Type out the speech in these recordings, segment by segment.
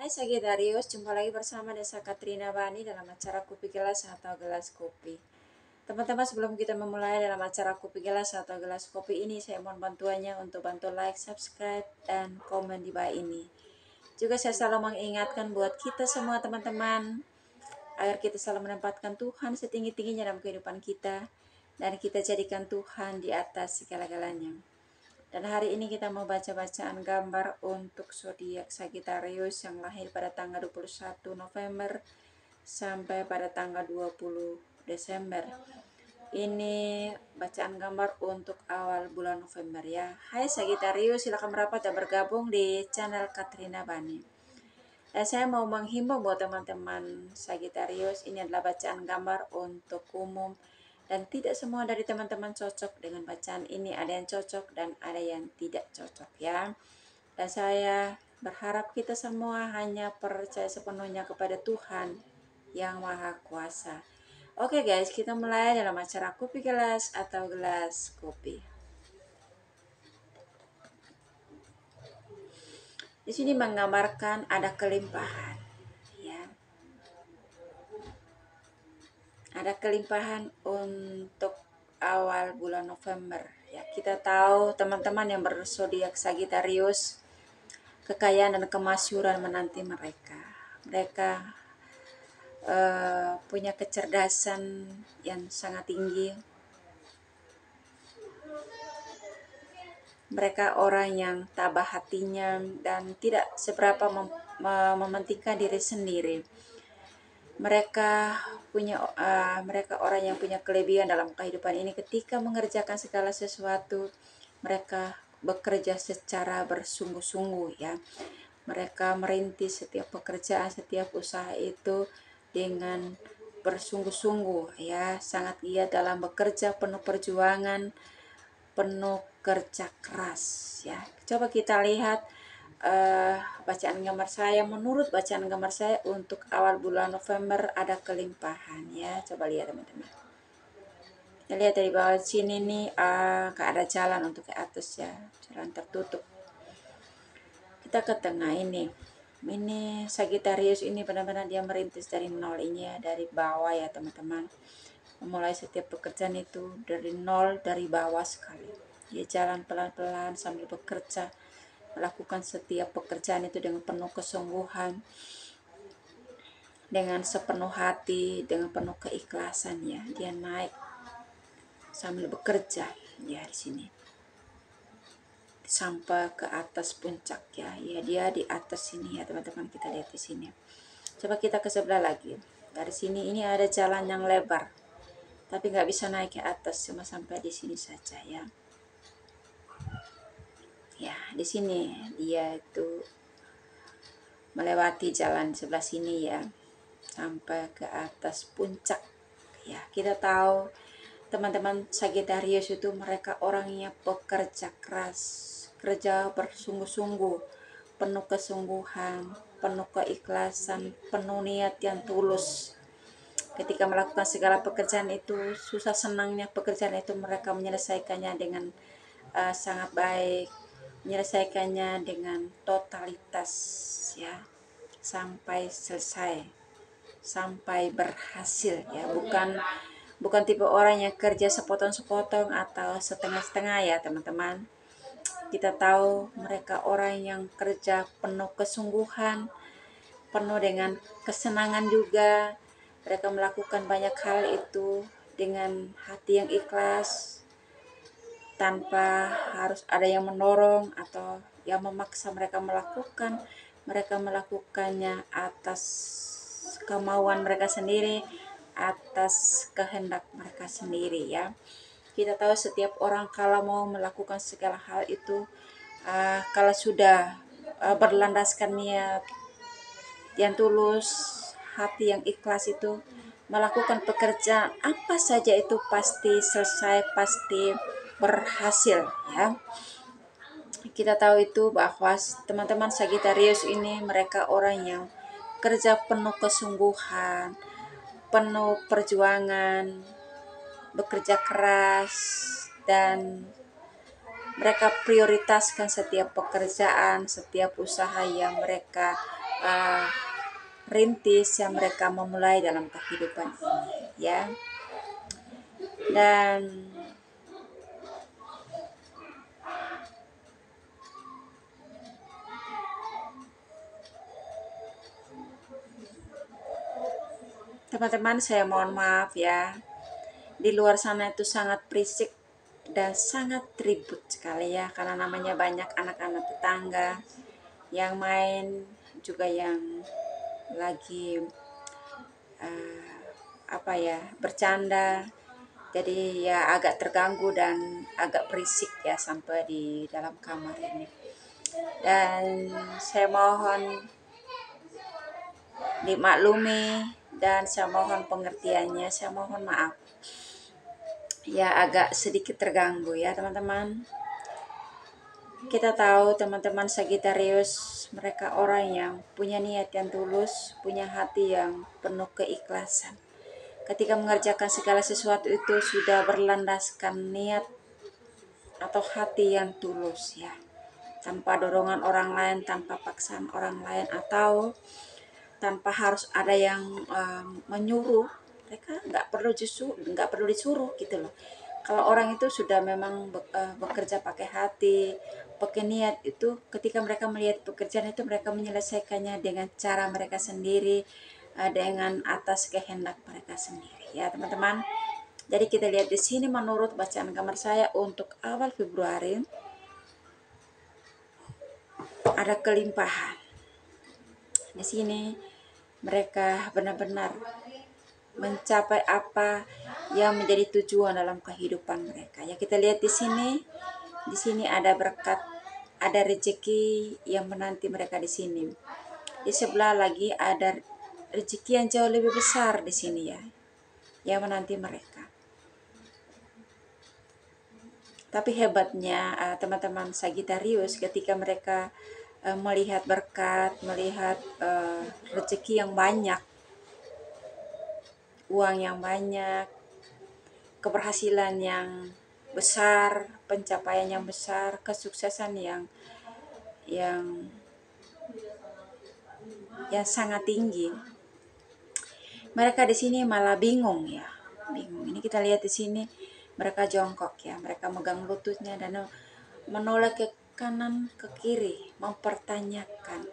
Hai Sagitarius, jumpa lagi bersama Desa Katrina Bani dalam acara Kopi Gelas atau Gelas Kopi. Teman-teman, sebelum kita memulai dalam acara Kopi Gelas atau Gelas Kopi ini, saya mohon bantuannya untuk bantu like, subscribe, dan komen di bawah ini. Juga saya selalu mengingatkan buat kita semua teman-teman, agar kita selalu menempatkan Tuhan setinggi-tingginya dalam kehidupan kita, dan kita jadikan Tuhan di atas segala-galanya. Dan hari ini kita mau baca bacaan gambar untuk zodiak Sagittarius yang lahir pada tanggal 21 November sampai pada tanggal 20 Desember. Ini bacaan gambar untuk awal bulan November ya. Hai Sagittarius, silakan merapat dan bergabung di channel Katrina Bani. Dan saya mau menghimbau buat teman-teman Sagittarius, ini adalah bacaan gambar untuk umum dan tidak semua dari teman-teman cocok dengan bacaan ini. Ada yang cocok dan ada yang tidak cocok ya. Dan saya berharap kita semua hanya percaya sepenuhnya kepada Tuhan yang Maha Kuasa. Oke guys, kita mulai dalam acara Kopi Gelas atau Gelas Kopi. Di sini menggambarkan ada kelimpahan ya. Ada kelimpahan untuk awal bulan November ya. Kita tahu teman-teman yang berzodiak Sagittarius, kekayaan dan kemasyhuran menanti mereka. Mereka punya kecerdasan yang sangat tinggi. Mereka orang yang tabah hatinya dan tidak seberapa mementingkan diri sendiri. Mereka orang yang punya kelebihan dalam kehidupan ini. Ketika mengerjakan segala sesuatu, mereka bekerja secara bersungguh-sungguh ya. Mereka merintis setiap pekerjaan, setiap usaha itu dengan bersungguh-sungguh ya, sangat giat dalam bekerja, penuh perjuangan, penuh kerja keras ya. Coba kita lihat bacaan gambar saya. Menurut bacaan gambar saya untuk awal bulan November ada kelimpahan ya. Coba lihat teman-teman. Kita lihat dari bawah sini nih, gak ada jalan untuk ke atas ya, jalan tertutup. Kita ke tengah ini Sagittarius ini benar-benar dia merintis dari nol ini ya, dari bawah ya teman-teman. Memulai setiap pekerjaan itu dari nol, dari bawah sekali. Dia jalan pelan-pelan sambil bekerja, melakukan setiap pekerjaan itu dengan penuh kesungguhan, dengan sepenuh hati, dengan penuh keikhlasan ya. Dia naik sambil bekerja ya di sini sampai ke atas puncak ya. Ya, dia di atas sini ya teman-teman, kita lihat di sini. Coba kita ke sebelah lagi. Dari sini ini ada jalan yang lebar, tapi nggak bisa naik ke atas, cuma sampai di sini saja ya. Ya, di sini dia itu melewati jalan sebelah sini ya, sampai ke atas puncak ya. Kita tahu teman-teman Sagittarius itu mereka orangnya pekerja keras, kerja bersungguh-sungguh, penuh kesungguhan, penuh keikhlasan, penuh niat yang tulus. Ketika melakukan segala pekerjaan itu, susah senangnya pekerjaan itu mereka menyelesaikannya dengan sangat baik, menyelesaikannya dengan totalitas ya, sampai selesai, sampai berhasil ya. Bukan tipe orang yang kerja sepotong-sepotong atau setengah-setengah ya teman-teman. Kita tahu mereka orang yang kerja penuh kesungguhan, penuh dengan kesenangan juga. Mereka melakukan banyak hal itu dengan hati yang ikhlas, tanpa harus ada yang mendorong atau yang memaksa mereka melakukan. Mereka melakukannya atas kemauan mereka sendiri, atas kehendak mereka sendiri ya. Kita tahu setiap orang kalau mau melakukan segala hal itu, kalau sudah berlandaskan niat yang tulus, hati yang ikhlas itu, melakukan pekerjaan apa saja itu pasti selesai, pasti berhasil ya. Kita tahu itu bahwa teman-teman Sagittarius ini mereka orang yang kerja penuh kesungguhan, penuh perjuangan, bekerja keras, dan mereka prioritaskan setiap pekerjaan, setiap usaha yang mereka rintis yang mereka memulai dalam kehidupan ini, ya. Dan teman-teman, saya mohon maaf ya, di luar sana itu sangat berisik dan sangat ribut sekali ya, karena namanya banyak anak-anak tetangga yang main, juga yang lagi bercanda. Jadi ya agak terganggu dan agak berisik ya sampai di dalam kamar ini. Dan saya mohon dimaklumi dan saya mohon pengertiannya, saya mohon maaf. Ya agak sedikit terganggu ya teman-teman. Kita tahu teman-teman Sagittarius, mereka orang yang punya niat yang tulus, punya hati yang penuh keikhlasan. Ketika mengerjakan segala sesuatu itu sudah berlandaskan niat atau hati yang tulus ya, tanpa dorongan orang lain, tanpa paksaan orang lain, atau tanpa harus ada yang menyuruh. Mereka nggak perlu disuruh gitu loh. Kalau orang itu sudah memang bekerja pakai hati, pakai niat, itu ketika mereka melihat pekerjaan itu mereka menyelesaikannya dengan cara mereka sendiri, dengan atas kehendak mereka sendiri ya teman-teman. Jadi kita lihat di sini menurut bacaan kamar saya untuk awal Februari ada kelimpahan. Di sini mereka benar-benar mencapai apa yang menjadi tujuan dalam kehidupan mereka. Ya kita lihat di sini ada berkat, ada rezeki yang menanti mereka di sini. Di sebelah lagi ada rezeki yang jauh lebih besar di sini ya, yang menanti mereka. Tapi hebatnya teman-teman Sagittarius, ketika mereka melihat berkat, melihat rezeki yang banyak, uang yang banyak, keberhasilan yang besar, pencapaian yang besar, kesuksesan yang sangat tinggi. Mereka di sini malah bingung ya, bingung. Ini kita lihat di sini mereka jongkok ya, mereka megang lututnya dan menoleh ke kanan ke kiri, mempertanyakan,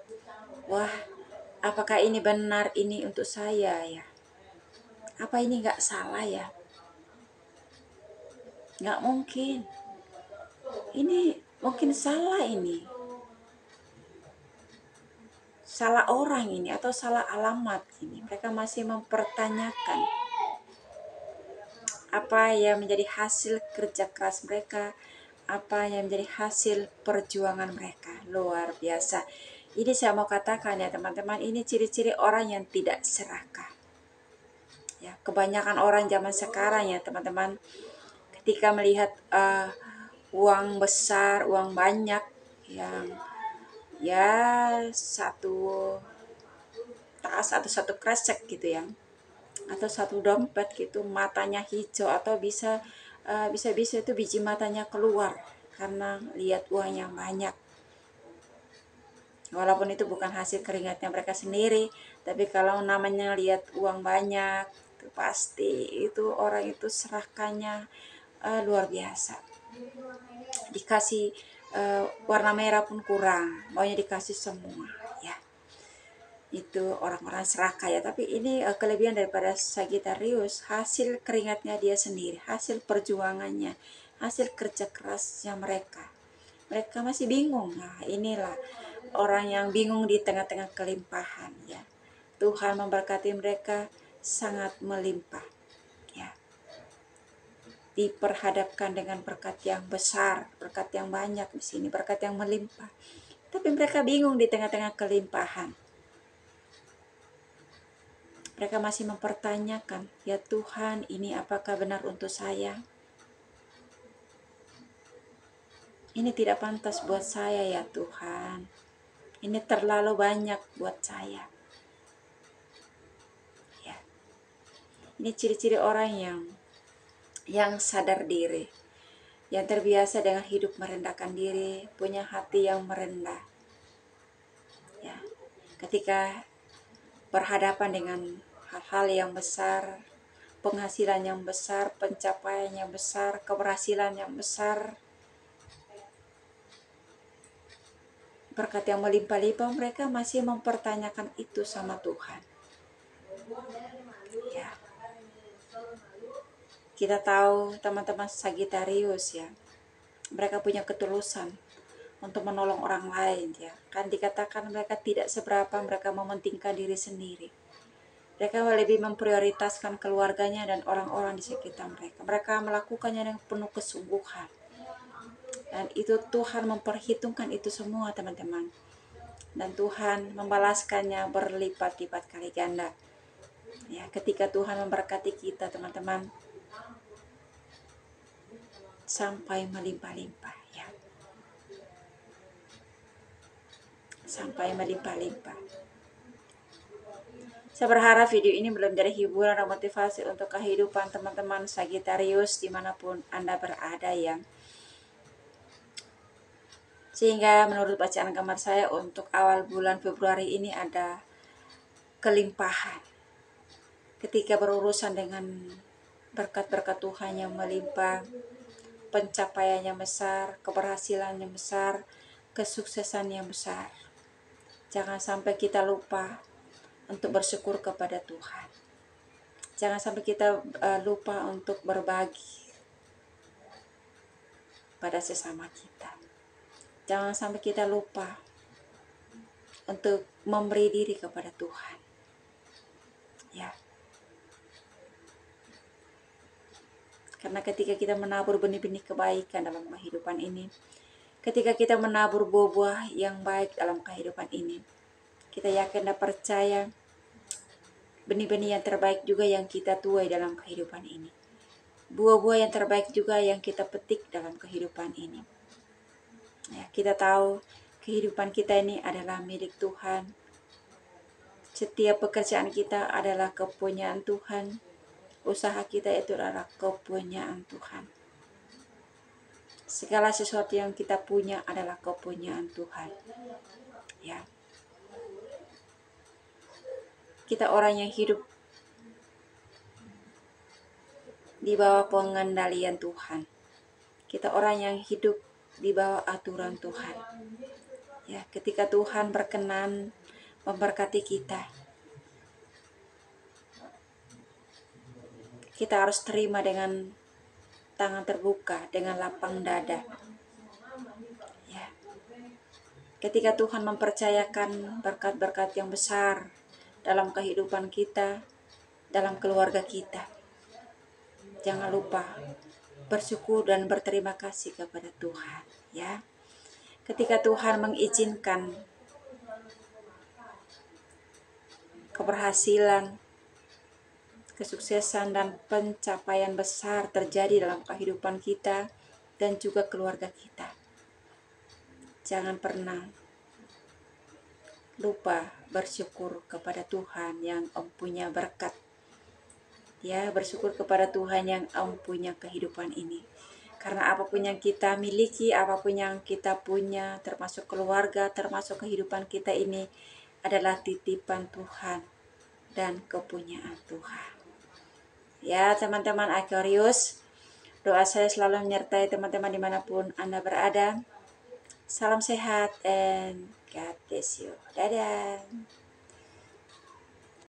wah, apakah ini benar, ini untuk saya ya? Apa ini nggak salah ya? Nggak mungkin. Ini mungkin salah ini. Salah orang ini atau salah alamat ini. Mereka masih mempertanyakan apa yang menjadi hasil kerja keras mereka, apa yang menjadi hasil perjuangan mereka. Luar biasa. Ini saya mau katakan ya teman-teman, ini ciri-ciri orang yang tidak serakah. Ya, kebanyakan orang zaman sekarang ya teman-teman, ketika melihat uang besar, uang banyak yang ya satu tas atau satu kresek gitu ya, atau satu dompet gitu, matanya hijau atau bisa itu biji matanya keluar karena lihat uang yang banyak. Walaupun itu bukan hasil keringatnya mereka sendiri, tapi kalau namanya lihat uang banyak, itu pasti itu orang itu serakahnya luar biasa. Dikasih warna merah pun kurang, maunya dikasih semua ya. Itu orang-orang serakah ya. Tapi ini kelebihan daripada Sagittarius, hasil keringatnya dia sendiri, hasil perjuangannya, hasil kerja kerasnya mereka. Mereka masih bingung. Nah, inilah orang yang bingung di tengah-tengah kelimpahan ya. Tuhan memberkati mereka sangat melimpah ya. Diperhadapkan dengan berkat yang besar, berkat yang banyak di sini, berkat yang melimpah. Tapi mereka bingung di tengah-tengah kelimpahan. Mereka masih mempertanyakan, ya Tuhan, ini apakah benar untuk saya? Ini tidak pantas buat saya ya Tuhan. Ini terlalu banyak buat saya. Ya. Ini ciri-ciri orang yang sadar diri, yang terbiasa dengan hidup merendahkan diri, punya hati yang merendah. Ya. ketika berhadapan dengan hal-hal yang besar, penghasilan yang besar, pencapaian yang besar, keberhasilan yang besar, berkat yang melimpah-limpah, mereka masih mempertanyakan itu sama Tuhan. Ya. Kita tahu teman-teman Sagitarius ya, mereka punya ketulusan untuk menolong orang lain ya. Kan dikatakan mereka tidak seberapa, mereka mementingkan diri sendiri. Mereka lebih memprioritaskan keluarganya dan orang-orang di sekitar mereka. Mereka melakukannya dengan penuh kesungguhan. Dan itu Tuhan memperhitungkan itu semua teman-teman. Dan Tuhan membalaskannya berlipat-lipat kali ganda. Ya, ketika Tuhan memberkati kita teman-teman, sampai melimpah-limpah ya. Sampai melimpah-limpah. Saya berharap video ini belum jadi hiburan dan motivasi untuk kehidupan teman-teman Sagitarius dimanapun Anda berada ya. Sehingga menurut bacaan kamar saya untuk awal bulan Februari ini ada kelimpahan. Ketika berurusan dengan berkat-berkat Tuhan yang melimpah, pencapaian yang besar, keberhasilan yang besar, kesuksesan yang besar. Jangan sampai kita lupa untuk bersyukur kepada Tuhan. Jangan sampai kita lupa untuk berbagi pada sesama kita. Jangan sampai kita lupa untuk memberi diri kepada Tuhan. Ya. Karena ketika kita menabur benih-benih kebaikan dalam kehidupan ini, ketika kita menabur buah-buah yang baik dalam kehidupan ini, kita yakin dan percaya benih-benih yang terbaik juga yang kita tuai dalam kehidupan ini. Buah-buah yang terbaik juga yang kita petik dalam kehidupan ini. Ya, kita tahu kehidupan kita ini adalah milik Tuhan. Setiap pekerjaan kita adalah kepunyaan Tuhan. Usaha kita itu adalah kepunyaan Tuhan. Segala sesuatu yang kita punya adalah kepunyaan Tuhan. Ya. Kita orang yang hidup di bawah pengendalian Tuhan. Kita orang yang hidup di bawah aturan Tuhan. Ya, ketika Tuhan berkenan memberkati kita, kita harus terima dengan tangan terbuka, dengan lapang dada. Ya. Ketika Tuhan mempercayakan berkat-berkat yang besar dalam kehidupan kita, dalam keluarga kita, jangan lupa bersyukur dan berterima kasih kepada Tuhan. Ya. Ketika Tuhan mengizinkan keberhasilan, kesuksesan dan pencapaian besar terjadi dalam kehidupan kita dan juga keluarga kita, jangan pernah lupa bersyukur kepada Tuhan yang empunya berkat. Ya, bersyukur kepada Tuhan yang empunya kehidupan ini. Karena apapun yang kita miliki, apapun yang kita punya, termasuk keluarga, termasuk kehidupan kita ini adalah titipan Tuhan dan kepunyaan Tuhan. Ya, teman-teman Aquarius, doa saya selalu menyertai teman-teman dimanapun Anda berada. Salam sehat and God bless you. Dadah.